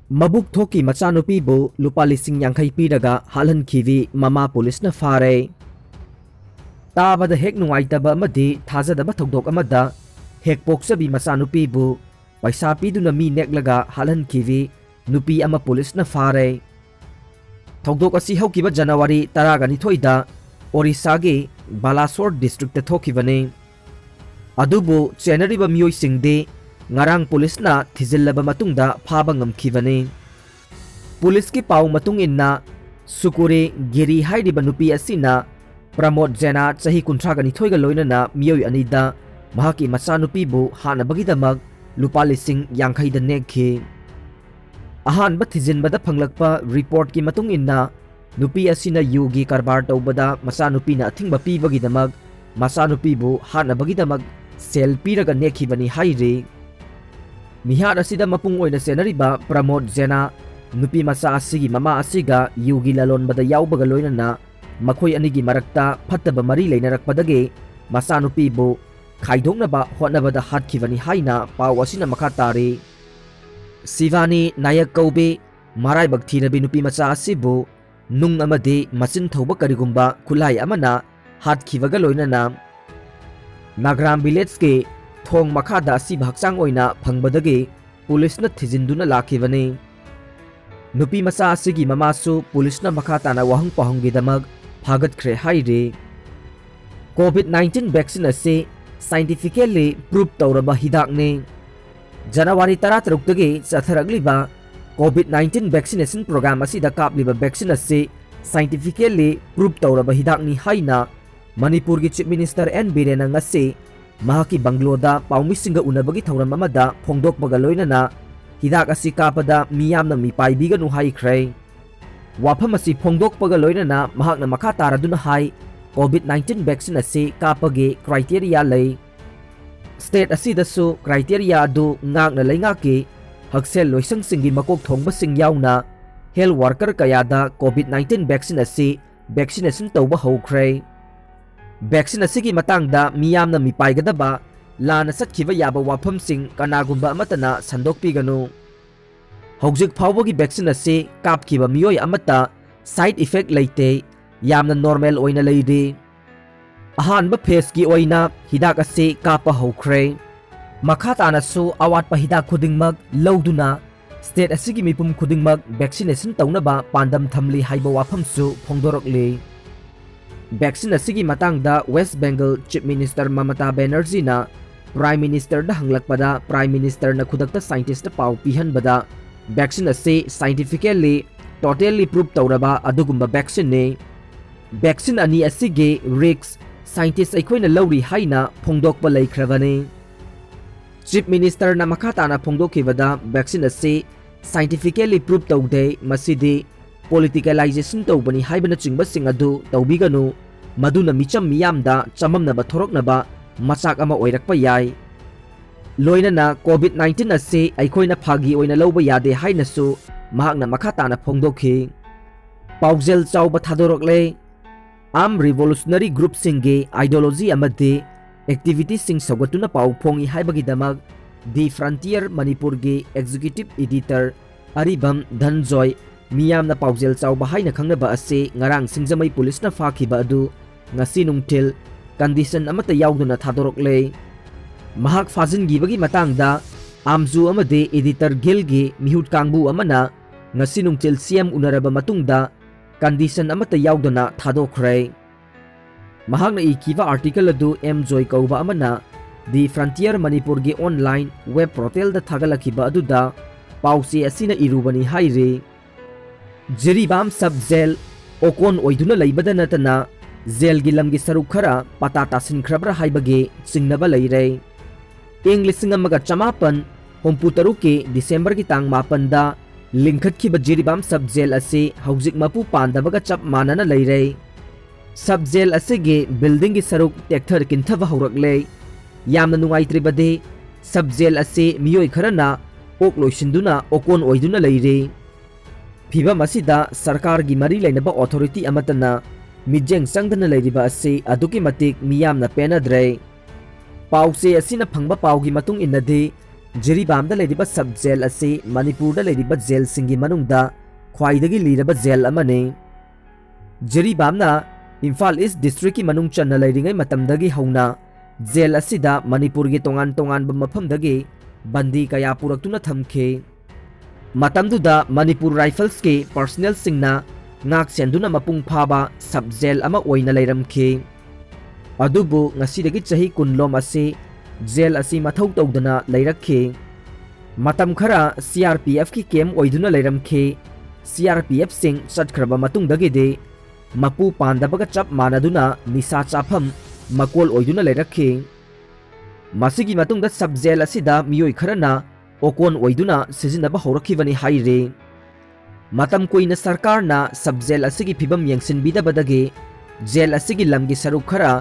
Mabuk thoki machanupibu lupa lising yangkai piraga halan kiwi mama pulis na fare. Tabada hek nungaitaba amadi thajadaba thogdok amada hek poksabi machanupibu paisa piduna mi neklaga halan kiwi nupi ama pulis na fare. Thogdok asi haukiba January 12 Orissa gi Balasore district thokibane. Adubu chenariba miyoi singde ngarang pulis na thizillaba matungda phaba ngamkhibane. Pulis ki pau matung inna Sukure Giri hairiba nupi asina Pramod Jena chahi 32 ga loinana miyoi anida mahaki machanupibu hanabagidamag lupa lising yangkhai da nekhi. Ahanba thijinbada phanglakpa report ki matung inna nupi asina yugi karbar tawbada machanupi na athingba pibagidamag machanupibu hanabagidamag sel piraga nekhibani haire. Mihar asida mapung oina senariba Pramod Jena nupi macha asigi mama asiga yugi lalon bada yaubaga loinana makhoi anigi marakta phattaba mari leinarakpadage machanupibu khaidongnaba hotnabada hatkivani haina paw asina makha tare. Sivani Nayak Kaube maraibak thirabi nupi macha asibu nung amade machin thoba karigumba khulai amana hatkivaga loinana Nagram village ke thong makhada si bhaksang oina phangbadage police na thijinduna lakhibane. Nupi macha asigi mamasu police na makhatana wahang pahonggi damag phagat khre haire. COVID-19 vaccine ase scientifically prove tawraba hidak ne. January 13 dage chatharagliba COVID-19 vaccination program asida kapliba vaccine ase scientifically prove tawraba hidak ni haina Manipur gi Chief Minister N Biren ngase mahaki Bangloda paumisinga unabagi thauram amada phongdokpaga loinana hidak asi kapada miyamna mi paibiga nu hai khrai. Wafam asi phongdokpaga loinana mahakna makha taraduna hai COVID-19 vaccine ase kapage criteria lei. State asidasu criteria adu ngakna leingaki haksel loisang singi makok thongba sing yauna health worker kayada COVID-19 vaccine ase vaccination tawba haukhrai. Vaccine asigi matangda miyamna mipaigadaba lana satkiba yaba wafamsing kanagumba amatana sandokpiganu. Hojik phawbagi vaccine ase kapkiba miyoi amata side effect leite yamna normal oina leide. Ahanba phase ki oina hidak ase kapa haukhre. Makhatana su awatpa hidak khudingmag lawduna state asigi mipum khudingmag vaccination tawnaba pandam thamli haiba wafamsu phongdorokle. Vaccine asigi matangda West Bengal Chief Minister Mamata Banerjee na Prime Minister da hanglakpada Prime Minister na khudakta scientist paw pihanbada vaccine ase scientifically totally prove tawraba adugumba vaccine ne. Vaccine ani asige risks scientist aikoina lawri haina phongdokpa leikhrabane. Chief Minister na makhatana phongdokhibada vaccine ase scientifically prove tawde masidi politicalization tawbani haibana chingba sing adu tawbiganu maduna micham miyamda chamamnaba thoroknaba machak ama oirakpa yai. Loinana COVID-19 ase aikoina phagi oina lawba yade hainasu mahakna makhatana phongdokhi. Paujel chawba thadorokle Armed Revolutionary Group singge ideology amade activity sing sagatuna paw phongi haibagidamag The Frontier Manipur ge executive editor Aribam Dhanjoy miyamna paujel chawba haina khangnaba ase ngarang singjamai police na fakhiba adu ngasi nungthil condition amata yauduna thadorokle. Mahak fajingibagi matangda amju amade editor gilgi mihut kangbu amana ngasi nungthil CM unaraba matungda condition amata yauduna thadokhrei. Mahakna ikiba article adu M Joy kauba amana The Frontier Manipur ge online web portal da thagalakiba aduda pause asina irubani haire. Jiribam sub jail okon oiduna leibada natana jail gi lamgi saruk khara patata sinkrabra haibage singnaba leire. English ngamaga chamapan homputaruk ke December ki tang mapan da lingkhat ki Jiribam sub jail ase haujik mapu pandabaga chap manana leire. Sub jail ase ge building gi saruk tekthar kinthaba haurakle. Yamna nungaitribade sub jail ase miyoi kharana ok loisinduna okon oiduna leire. Phiba masida sarkar gi mari lainaba authority amatana mijeng sangdana leiriba ase aduki matik miyamna penadre. Pause asina phangba pawgi matung innade ꯖꯤꯔꯤꯕꯥꯝꯗ ꯂꯩꯔꯤꯕ sub gel ꯑꯁꯤ ꯃꯅꯤꯄꯨꯔꯗ ꯂꯩꯔꯤꯕ ꯖꯦꯜꯁꯤꯡꯒꯤ ꯃꯅꯨꯡꯗ ꯈ꯭ꯋꯥꯏꯗꯒꯤ ꯂꯤꯔꯕ gel ꯑꯃꯅꯤ꯫ ꯖꯤꯔꯤꯕꯥꯝꯅ ꯏꯝꯐꯥꯜ ꯏꯁ ꯗꯤꯁꯇ꯭ꯔꯤꯛꯀꯤ ꯃꯅꯨꯡ ꯆꯟꯅ ꯂꯩꯔꯤꯉꯩ ꯃꯇꯝꯗꯒꯤ ꯍꯧꯅ ꯖꯦꯜ ꯑꯁꯤꯗ ꯃꯅꯤꯄꯨꯔꯒꯤ ꯇꯣꯉꯥꯟ ꯇꯣꯉꯥꯟꯕ ꯃꯐꯝꯗꯒꯤ ꯕꯟꯗꯤ ꯀꯌꯥ ꯄꯨꯔꯛꯇꯨꯅ ꯊꯝꯈꯤ꯫ ꯃꯇꯝꯗꯨꯗ ꯃꯅꯤꯄꯨꯔ ꯔꯥꯏꯐꯜꯁꯀꯤ ꯄꯔꯁꯅꯦꯜꯁꯤꯡꯅ ꯉꯥꯛ ꯁꯦꯟꯗꯨꯅ ꯃꯄꯨꯡ ꯐꯥꯕ ꯁꯕ ꯖꯦꯜ ꯑꯃ ꯑꯣꯏꯅ ꯂꯩꯔꯝꯈꯤ꯫ ꯑꯗꯨꯕꯨ ꯉꯁꯤꯗꯒꯤ ꯆꯍꯤ 10 ꯂꯣꯝ ꯑꯁꯤ ꯖꯦꯜ ꯑꯁꯤ ꯃꯊꯧ ꯇꯧꯗꯅ ꯂꯩꯔꯛꯈꯤ꯫ ꯃꯇꯝ ꯈꯔ CRPFꯀꯤ ꯀꯦꯝ ꯑꯣꯏꯗꯨꯅ ꯂꯩꯔꯝꯈꯤ꯫ CRPFꯁꯤꯡ ꯆꯠꯈ꯭ꯔꯕ ꯃꯇꯨꯡꯗꯒꯤꯗꯤ ꯃꯄꯨ ꯄꯥꯟꯗꯕꯒ ꯆꯞ ꯃꯥꯟꯅꯗꯨꯅ ꯅꯤꯁꯥ ꯆꯥꯐꯝ ꯃꯀꯣꯜ ꯑꯣꯏꯗꯨꯅ ꯂꯩꯔꯛꯈꯤ꯫ ꯃꯁꯤꯒꯤ ꯃꯇꯨꯡꯗ ꯁꯕ ꯖꯦꯜ ꯑꯁꯤꯗ ꯃꯤꯑꯣꯏ ꯈꯔꯅ ꯑꯣꯀꯣꯟ ꯑꯣꯏꯗꯨꯅ ꯁꯤꯖꯤꯟꯅꯕ ꯍꯧꯔꯛꯈꯤꯕꯅꯤ ꯍꯥꯏꯔꯤ꯫ ꯃꯇꯝ ꯀꯨꯏꯅ ꯁꯔꯀꯥꯔꯅ ꯁꯕ ꯖꯦꯜ ꯑꯁꯤꯒꯤ ꯐꯤꯕꯝ ꯌꯦꯡꯁꯤꯟꯕꯤꯗꯕꯗꯒꯤ ꯖꯦꯜ ꯑꯁꯤꯒꯤ ꯂꯝꯒꯤ ꯁꯔꯨꯛ ꯈꯔ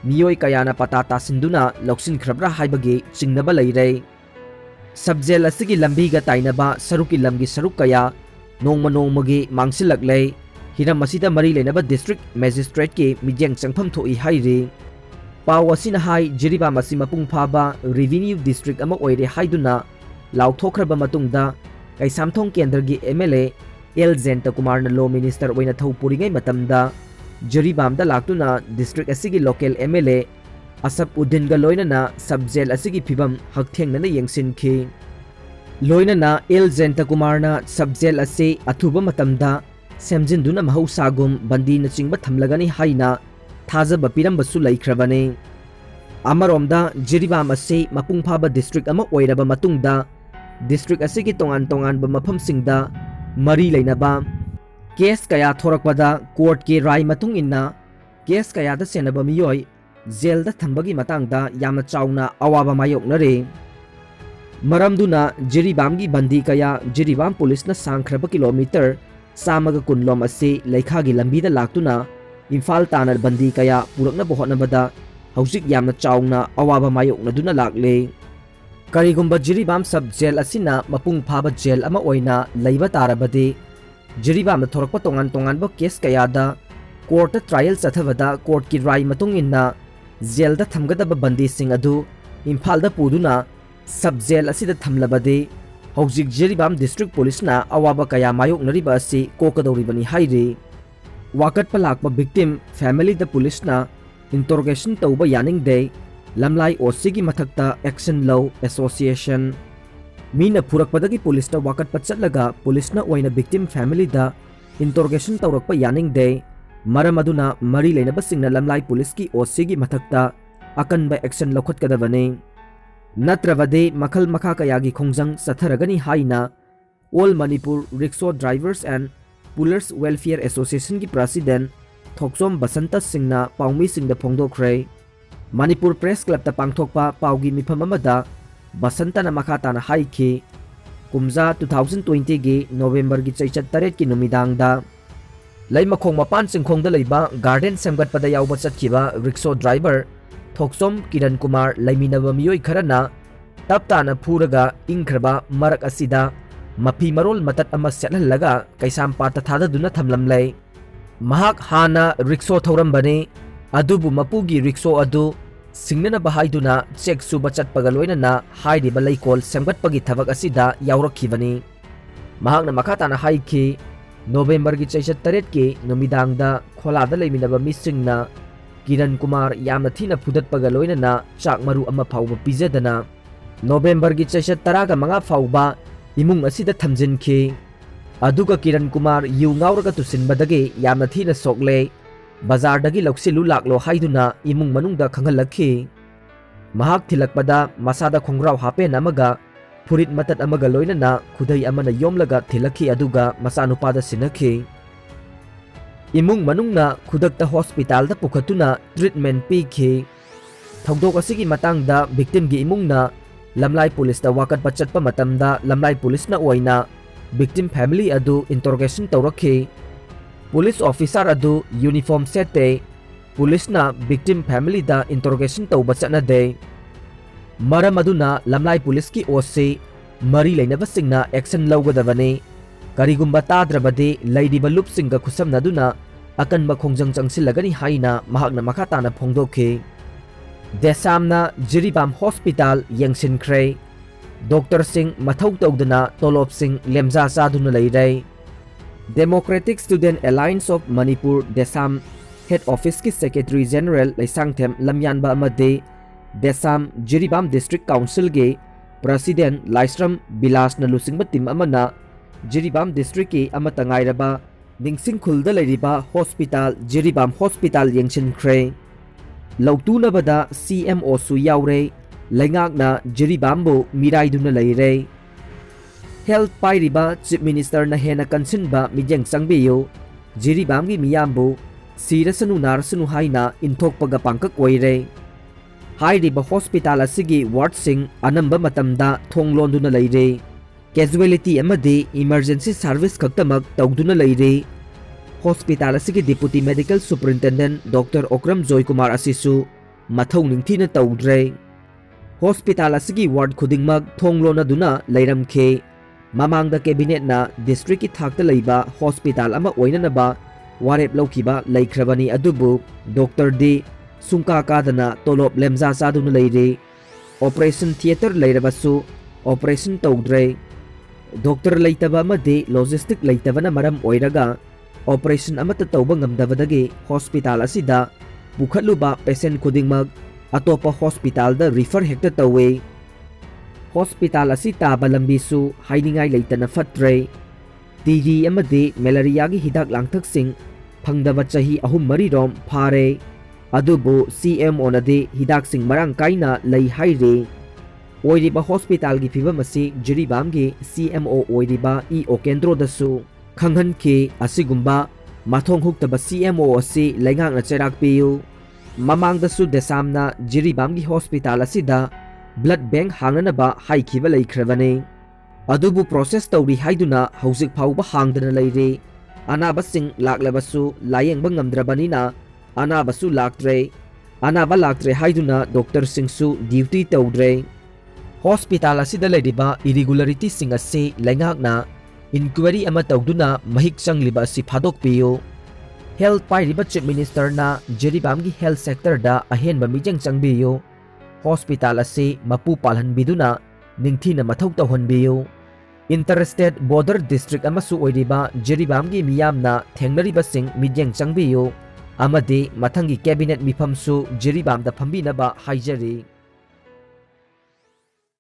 ꯃꯤꯑꯣꯏ ꯀꯌꯥꯅ ꯄꯇꯥ ꯇꯥꯁꯤꯟꯗꯨꯅ ꯂꯧꯁꯤꯟꯈ꯭ꯔꯕ꯭ꯔꯥ ꯍꯥꯏꯕꯒꯤ ꯆꯤꯡꯅꯕ ꯂꯩꯔꯦ꯫ ꯁꯕ ꯖꯦꯜ ꯑꯁꯤꯒꯤ ꯂꯝꯕꯤꯒ ꯇꯥꯏꯅꯕ ꯁꯔꯨꯛꯀꯤ ꯂꯝꯒꯤ ꯁꯔꯨꯛ ꯀꯌꯥ ꯅꯣꯡꯃ ꯅꯣꯡꯃꯒꯤ ꯃꯥꯡꯁꯤꯜꯂꯛꯂꯦ꯫ ꯍꯤꯔꯝ ꯑꯁꯤꯗ ꯃꯔꯤ ꯂꯩꯅꯕ ꯗꯤꯁꯇ꯭ꯔꯤꯛ ꯃꯦꯖꯤꯁꯇ꯭ꯔꯦꯠꯀꯤ ꯃꯤꯠꯌꯦꯡ ꯆꯪꯐꯝ ꯊꯣꯛꯏ ꯍꯥꯏꯔꯤ꯫ ꯄꯥꯎ ꯑꯁꯤꯅ ꯍꯥꯏ ꯖꯤꯔꯤꯕꯥꯝ ꯑꯁꯤ ꯃꯄꯨꯡ ꯐꯥꯕ ꯔꯤꯚꯤꯅ꯭ꯌꯨ ꯗꯤꯁꯇ꯭ꯔꯤꯛ ꯑꯃ ꯑꯣꯏꯔꯦ ꯍꯥꯏꯗꯨꯅ ꯂꯥꯎꯊꯣꯛꯈ꯭ꯔꯕ ꯃꯇꯨꯡꯗ ꯀꯩꯁꯥꯝꯊꯣꯡ ꯀꯦꯟꯗ꯭ꯔꯒꯤ MLA ꯑꯦꯜ ꯖꯌꯟꯇꯀꯨꯃꯥꯔꯅ ꯂꯣ ꯃꯤꯅꯤꯁꯇꯔ ꯑꯣꯏꯅ ꯊꯧ ꯄꯨꯔꯤꯉꯩ ꯃꯇꯝꯗ ꯖꯤꯔꯤꯕꯥꯝꯗ ꯂꯥꯛꯇꯨꯅ ꯗꯤꯁꯇ꯭ꯔꯤꯛ ꯑꯁꯤꯒꯤ ꯂꯣꯀꯦꯜ MLA ꯑꯁꯞꯎꯗꯤꯟꯒ ꯂꯣꯏꯅꯅ ꯁꯕ ꯖꯦꯜ ꯑꯁꯤꯒꯤ ꯐꯤꯕꯝ ꯍꯛꯊꯦꯡꯅꯅ ꯌꯦꯡꯁꯤꯟꯈꯤ꯫ ꯂꯣꯏꯅꯅ ꯑꯦꯜ ꯖꯌꯟꯇꯀꯨꯃꯥꯔꯅ ꯁꯕ ꯖꯦꯜ ꯑꯁꯤ ꯑꯊꯨꯕ ꯃꯇꯝꯗ ꯁꯦꯝꯖꯤꯟꯗꯨꯅ ꯃꯍꯧꯁꯥꯒꯨꯝ ꯕꯟꯗꯤꯅꯆꯤꯡꯕ ꯊꯝꯂꯒꯅꯤ ꯍꯥꯏꯅ ꯊꯥꯖꯕ ꯄꯤꯔꯝꯕꯁꯨ ꯂꯩꯈ꯭ꯔꯕꯅꯤ꯫ ꯑꯃꯔꯣꯝꯗ ꯖꯤꯔꯤꯕꯥꯝ ꯑꯁꯤ ꯃꯄꯨꯡ ꯐꯥꯕ ꯗꯤꯁꯇ꯭ꯔꯤꯛ ꯑꯃ ꯑꯣꯏꯔꯕ ꯃꯇꯨꯡꯗ ꯗꯤꯁꯇ꯭ꯔꯤꯛ ꯑꯁꯤꯒꯤ ꯇꯣꯉꯥꯟ ꯇꯣꯉꯥꯟꯕ ꯃꯐꯝꯁꯤꯡꯗ ꯃꯔꯤ ꯂꯩꯅꯕ ꯀꯦꯁ ꯀꯌꯥ ꯊꯣꯔꯛꯄꯗ ꯀꯣꯔꯠꯀꯤ ꯔꯥꯏ ꯃꯇꯨꯡ ꯏꯟꯅ ꯀꯦꯁ ꯀꯌꯥꯗ ꯁꯦꯟꯅꯕ ꯃꯤꯑꯣꯏ ꯖꯦꯜꯗ ꯊꯝꯕꯒꯤ ꯃꯇꯥꯡꯗ ꯌꯥꯝꯅ ꯆꯥꯎꯅ ꯑꯋꯥꯕ ꯃꯥꯌꯣꯛꯅꯔꯤ꯫ ꯃꯔꯝꯗꯨꯅ ꯖꯤꯔꯤꯕꯥꯝꯒꯤ ꯕꯟꯗꯤ ꯀꯌꯥ ꯖꯤꯔꯤꯕꯥꯝ ꯄꯨꯂꯤꯁꯅ ꯁꯥꯡꯈ꯭ꯔꯕ ꯀꯤꯂꯣꯃꯤꯇꯔ 110 ꯂꯣꯝ ꯑꯁꯤ ꯂꯩꯈꯥꯒꯤ ꯂꯝꯕꯤꯗ ꯂꯥꯛꯇꯨꯅ ꯏꯝꯐꯥꯜ ꯇꯥꯅ ꯕꯟꯗꯤ ꯀꯌꯥ ꯄꯨꯔꯛꯅꯕ ꯍꯣꯠꯅꯕꯗ ꯍꯧꯖꯤꯛ ꯌꯥꯝꯅ ꯆꯥꯎꯅ ꯑꯋꯥꯕ ꯃꯥꯌꯣꯛꯅꯗꯨꯅ ꯂꯥꯛꯂꯤ꯫ ꯀꯔꯤꯒꯨꯝꯕ ꯖꯤꯔꯤꯕꯥꯝ ꯁꯕ ꯖꯦꯜ ꯑꯁꯤꯅ ꯃꯄꯨꯡ ꯐꯥꯕ ꯖꯦꯜ ꯑꯃ ꯑꯣꯏꯅ ꯂꯩꯕ ꯇꯥꯔꯕꯗꯤ ꯖꯤꯔꯤꯕꯥꯝꯗ ꯊꯣꯔꯛꯄ ꯇꯣꯉꯥꯟ ꯇꯣꯉꯥꯟꯕ ꯀꯦꯁ ꯀꯌꯥꯗ ꯀꯣꯔꯠꯇ ꯇ꯭ꯔꯥꯏꯌꯦꯜ ꯆꯠꯊꯕꯗ ꯀꯣꯔꯠꯀꯤ ꯔꯥꯏ ꯃꯇꯨꯡ ꯏꯟꯅ ꯖꯦꯜꯗ ꯊꯝꯒꯗꯕ ꯕꯟꯗꯤꯁꯤꯡ ꯑꯗꯨ ꯏꯝꯐꯥꯜꯗ ꯄꯨꯗꯨꯅ ꯁꯕ ꯖꯦꯜ ꯑꯁꯤꯗ ꯊꯝꯂꯕꯗꯤ ꯍꯧꯖꯤꯛ ꯖꯤꯔꯤꯕꯥꯝ ꯗꯤꯁꯇ꯭ꯔꯤꯛ ꯄꯨꯂꯤꯁꯅ ꯑꯋꯥꯕ ꯀꯌꯥ ꯃꯥꯌꯣꯛꯅꯔꯤꯕ ꯑꯁꯤ ꯀꯣꯛꯀꯗꯧꯔꯤꯕꯅꯤ ꯍꯥꯏꯔꯤ꯫ ꯋꯥꯀꯠꯄ ꯂꯥꯛꯄ ꯚꯤꯛꯇꯤꯝ ꯐꯦꯃꯤꯂꯤꯗ ꯄꯨꯂꯤꯁꯅ ꯏꯟꯇꯣꯔꯣꯒꯦꯁꯟ ꯇꯧꯕ ꯌꯥꯅꯤꯡꯗꯦ, ꯂꯝꯂꯥꯏ OCꯒꯤ ꯃꯊꯛꯇ ꯑꯦꯛꯁꯟ ꯂꯧ ꯑꯦꯁꯣꯁꯤꯌꯦꯁꯟ꯫ ꯃꯤꯅ ꯐꯨꯔꯛꯄꯗꯒꯤ ꯄꯨꯂꯤꯁꯇ ꯋꯥꯀꯠꯄ ꯆꯠꯂꯒ ꯄꯨꯂꯤꯁꯅ ꯑꯣꯏꯅ ꯚꯤꯛꯇꯤꯝ ꯐꯦꯃꯤꯂꯤꯗ ꯏꯟꯇꯣꯔꯣꯒꯦꯁꯟ ꯇꯧꯔꯛꯄ ꯌꯥꯅꯤꯡꯗꯦ, ꯃꯔꯝ ꯑꯗꯨꯅ ꯃꯔꯤ ꯂꯩꯅꯕꯁꯤꯡꯅ ꯂꯝꯂꯥꯏ ꯄꯨꯂꯤꯁꯀꯤ OCꯒꯤ ꯃꯊꯛꯇ ꯑꯀꯟꯕ ꯑꯦꯛꯁꯟ ꯂꯧꯈꯠꯀꯗꯕꯅꯤ꯫ ꯅꯠꯇ꯭ꯔꯕꯗꯤ ꯃꯈꯜ ꯃꯈꯥ ꯀꯌꯥꯒꯤ ꯈꯣꯡꯖꯪ ꯆꯠꯊꯔꯒꯅꯤ ꯍꯥꯏꯅ all Manipur rickshaw drivers and pullers welfare ꯑꯦꯁꯣꯁꯤꯌꯦꯁꯟꯒꯤ ꯄ꯭ꯔꯁꯤꯗꯦꯟꯠ ꯊꯣꯛꯆꯣꯝ ꯕꯁꯟꯇ ꯁꯤꯡꯅ ꯄꯥꯎꯃꯤꯁꯤꯡꯗ ꯐꯣꯡꯗꯣꯛꯈ꯭ꯔꯦ꯫ ꯃꯅꯤꯄꯨꯔ ꯄ꯭ꯔꯦꯁ ꯀ꯭ꯂꯕꯇ ꯄꯥꯡꯊꯣꯛꯄ ꯄꯥꯎꯒꯤ ꯃꯤꯐꯝ ꯑꯃꯗ ꯕꯁꯟꯇꯅ ꯃꯈꯥ ꯇꯥꯅ ꯍꯥꯏꯈꯤ꯫ ꯀꯨꯝꯖꯥ 2020ꯒꯤ ꯅꯣꯕꯦꯝꯕꯔꯒꯤ ꯆꯩꯆꯠ 8ꯀꯤ ꯅꯨꯃꯤꯗꯥꯡꯗ ꯂꯩꯃꯈꯣꯡ ꯃꯄꯥꯟ ꯆꯤꯡꯈꯣꯡꯗ ꯂꯩꯕ ꯒꯥꯔꯗꯦꯟ ꯁꯦꯝꯒꯠꯄꯗ ꯌꯥꯎꯕ ꯆꯠꯈꯤꯕ ꯔꯤꯛꯁꯣ ꯗ꯭ꯔꯥꯏꯚꯔ ꯊꯣꯛꯆꯣꯝ ꯀꯤꯔꯟ ꯀꯨꯃꯥꯔ ꯂꯩꯃꯤꯟꯅꯕ ꯃꯤꯑꯣꯏ ꯈꯔꯅ ꯇꯞ ꯇꯥꯅ ꯐꯨꯔꯒ ꯏꯪꯈ꯭ꯔꯕ ꯃꯔꯛ ꯑꯁꯤꯗ ꯃꯐꯤ ꯃꯔꯣꯜ ꯃꯇꯠ ꯑꯃ ꯁꯦꯠꯍꯜꯂꯒ ꯀꯩꯁꯥꯝꯄꯥꯠꯇ ꯊꯥꯗꯗꯨꯅ ꯊꯝꯂꯝꯂꯦ꯫ ꯃꯍꯥꯛ ꯍꯥꯟꯅ ꯔꯤꯛꯁꯣ ꯊꯧꯔꯝꯕꯅꯤ, ꯑꯗꯨꯕꯨ ꯃꯄꯨꯒꯤ ꯔꯤꯛꯁꯣ ꯑꯗꯨ ꯁꯤꯡꯅꯅꯕ ꯍꯥꯏꯗꯨꯅ ꯆꯦꯛ ꯁꯨꯕ ꯆꯠꯄꯒ ꯂꯣꯏꯅꯅ ꯍꯥꯏꯔꯤꯕ ꯂꯩꯀꯣꯜ ꯁꯦꯝꯒꯠꯄꯒꯤ ꯊꯕꯛ ꯑꯁꯤꯗ ꯌꯥꯎꯔꯛꯈꯤꯕꯅꯤ꯫ ꯃꯍꯥꯛꯅ ꯃꯈꯥ ꯇꯥꯅ ꯍꯥꯏꯈꯤ, ꯅꯣꯕꯦꯝꯕꯔꯒꯤ ꯆꯩꯆꯠ 8ꯀꯤ ꯅꯨꯃꯤꯗꯥꯡꯗ ꯈꯣꯂꯥꯗ ꯂꯩꯃꯤꯟꯅꯕ ꯃꯤꯁꯤꯡꯅ ꯀꯤꯔꯟ ꯀꯨꯃꯥꯔ ꯌꯥꯝꯅ ꯊꯤꯅ ꯐꯨꯗꯠꯄꯒ ꯂꯣꯏꯅꯅ ꯆꯥꯛ ꯃꯔꯨ ꯑꯃ ꯐꯥꯎꯕ ꯄꯤꯖꯗꯅ ꯅꯣꯕꯦꯝꯕꯔꯒꯤ ꯆꯩꯆꯠ 15 ꯐꯥꯎꯕ ꯏꯃꯨꯡ ꯑꯁꯤꯗ ꯊꯝꯖꯤꯟꯈꯤ꯫ ꯑꯗꯨꯒ ꯀꯤꯔꯟ ꯀꯨꯃꯥꯔ ꯌꯨ ꯉꯥꯎꯔꯒ ꯇꯨꯁꯤꯟꯕꯗꯒꯤ ꯌꯥꯝꯅ ꯊꯤꯅ ꯁꯣꯛꯂꯦ, ꯕꯖꯥꯔꯗꯒꯤ ꯂꯧꯁꯤꯜꯂꯨ ꯂꯥꯛꯂꯣ ꯍꯥꯏꯗꯨꯅ ꯏꯃꯨꯡ ꯃꯅꯨꯡꯗ ꯈꯪꯍꯜꯂꯛꯈꯤ꯫ ꯃꯍꯥꯛ ꯊꯤꯜꯂꯛꯄꯗ ꯃꯁꯥꯗ ꯈꯣꯡꯒ꯭ꯔꯥꯎ ꯍꯥꯄꯦꯟ ꯑꯃꯒ ꯐꯨꯔꯤꯠ ꯃꯇꯠ ꯑꯃꯒ ꯂꯣꯏꯅꯅ ꯈꯨꯗꯩ ꯑꯃꯅ ꯌꯣꯝꯂꯒ ꯊꯤꯜꯂꯛꯈꯤ, ꯑꯗꯨꯒ ꯃꯆꯥꯅꯨꯄꯥꯗ ꯁꯤꯟꯅꯈꯤ꯫ ꯏꯃꯨꯡ ꯃꯅꯨꯡꯅ ꯈꯨꯗꯛꯇ ꯍꯣꯁꯄꯤꯇꯥꯜꯗ ꯄꯨꯈꯠꯇꯨꯅ ꯇ꯭ꯔꯤꯠꯃꯦꯟ ꯄꯤꯈꯤ꯫ ꯊꯧꯗꯣꯛ ꯑꯁꯤꯒꯤ ꯃꯇꯥꯡꯗ ꯚꯤꯛꯇꯤꯝꯒꯤ ꯏꯃꯨꯡꯅ ꯂꯝꯂꯥꯏ ꯄꯨꯂꯤꯁꯇ ꯋꯥꯀꯠꯄ ꯆꯠꯄ ꯃꯇꯝꯗ ꯂꯝꯂꯥꯏ ꯄꯨꯂꯤꯁꯅ ꯑꯣꯏꯅ ꯚꯤꯛꯇꯤꯝ ꯐꯦꯃꯤꯂꯤ ꯑꯗꯨ ꯏꯟꯇꯣꯔꯣꯒꯦꯁꯟ ꯇꯧꯔꯛꯈꯤ꯫ ꯄꯨꯂꯤꯁ ꯑꯣꯐꯤꯁꯥꯔ ꯑꯗꯨ ꯌꯨꯅꯤꯐꯣꯔꯝ ꯁꯦꯠꯇꯦ, ꯄꯨꯂꯤꯁꯅ ꯚꯤꯛꯇꯤꯝ ꯐꯦꯃꯤꯂꯤꯗ ꯏꯟꯇꯣꯔꯣꯒꯦꯁꯟ ꯇꯧꯕ ꯆꯠꯅꯗꯦ꯫ ꯃꯔꯝ ꯑꯗꯨꯅ ꯂꯝꯂꯥꯏ ꯄꯨꯂꯤꯁꯀꯤ OC ꯃꯔꯤ ꯂꯩꯅꯕꯁꯤꯡꯅ ꯑꯦꯛꯁꯟ ꯂꯧꯒꯗꯕꯅꯤ, ꯀꯔꯤꯒꯨꯝꯕ ꯇꯥꯗ꯭ꯔꯕꯗꯤ ꯂꯩꯔꯤꯕ ꯂꯨꯞꯁꯤꯡꯒ ꯈꯨꯠꯁꯝꯅꯗꯨꯅ ꯑꯀꯟꯕ ꯈꯣꯡꯖꯪ ꯆꯪꯁꯤꯜꯂꯒꯅꯤ ꯍꯥꯏꯅ ꯃꯍꯥꯛꯅ ꯃꯈꯥ ꯇꯥꯅ ꯐꯣꯡꯗꯣꯛꯈꯤ꯫ ꯗꯦꯁꯥꯝꯅ ꯖꯤꯔꯤꯕꯥꯝ ꯍꯣꯁꯄꯤꯇꯥꯜ ꯌꯦꯡꯁꯤꯟꯈ꯭ꯔꯦ꯫ Doctor Singh mathau tawduna tolop Singh lemza saduna leirei. Democratic Student Alliance of Manipur Desam Head Office ki Secretary General Laisangthem Lamyanba amade Desam Jiribam District Council ge President Laisram Bilas na lusingba team amana Jiribam District ki amata ngairaba ningsing khulda leiriba Hospital Jiribam Hospital yengshin khre lautuna bada CMO su yaure laingak na Jiribam bo mirai duna leire Health pairiba Chief Minister na hena kansinba midyang sangbiyo Jiribam gi miyambu sirasanu narasanu haina inthokpaga pangkak oire hairiba hospital asigi ward sing anamba matamda thonglonduna leire casualty amadi emergency service khaktamak tawduna leire hospital asigi deputy medical superintendent Dr. Okram Joy Kumar asisu mathau ningthina tawdre hospital asigi ward khudingmak thonglona duna leiramkhe mamangda cabinet na district ki thakta leiba hospital ama oinanaba warep laukiba laikhrabani adubu Dr. D sungka kadana tolop lemza saduna leire operation theater leirabasu operation tawdre Dr. leitaba amade logistic leitabana maram oiraga operation amata tawba ngamdabadagi hospital asida pukhatluba patient khudingmak atopa hospital da refer hekta tawe hospital asi taba lambisu hainingai leitana fatre TB amade malaria gi hidak langthak sing phangdaba chahi ahum mari rom phare adubu CMO nade hidak sing marang kaina lei haire oiriba hospital gi phibam asi Jiribam gi CMO oiriba EO kendro dasu khanghan ke asigumba mathong huktaba CMO asi laingang na cherak piu mamang dasu desamna Jiribam gi hospital asida blood bank hanganaba haikhiba leikhravane adubu process tawri haiduna haujik phauba hangdana leire anaba sing laklabasu layengba ngamdrabanina anabasu laktre anaba laktre haiduna Dr. Singsu duty tawdre hospital asida leiriba irregularity sing ase laingakna inquiry ama tawduna mahik changliba si phadok piyo health pairiba chief minister na Jiribam gi health sector da ahenba mijang changbiyo hospital ase mapu palhanbiduna ningthina mathau tawhanbiyo interested border district amasu oiriba Jiribam gi miyamna thengnariba sing midyang changbiyo amade mathangi cabinet mifamsu Jiribam da phambinaba haijari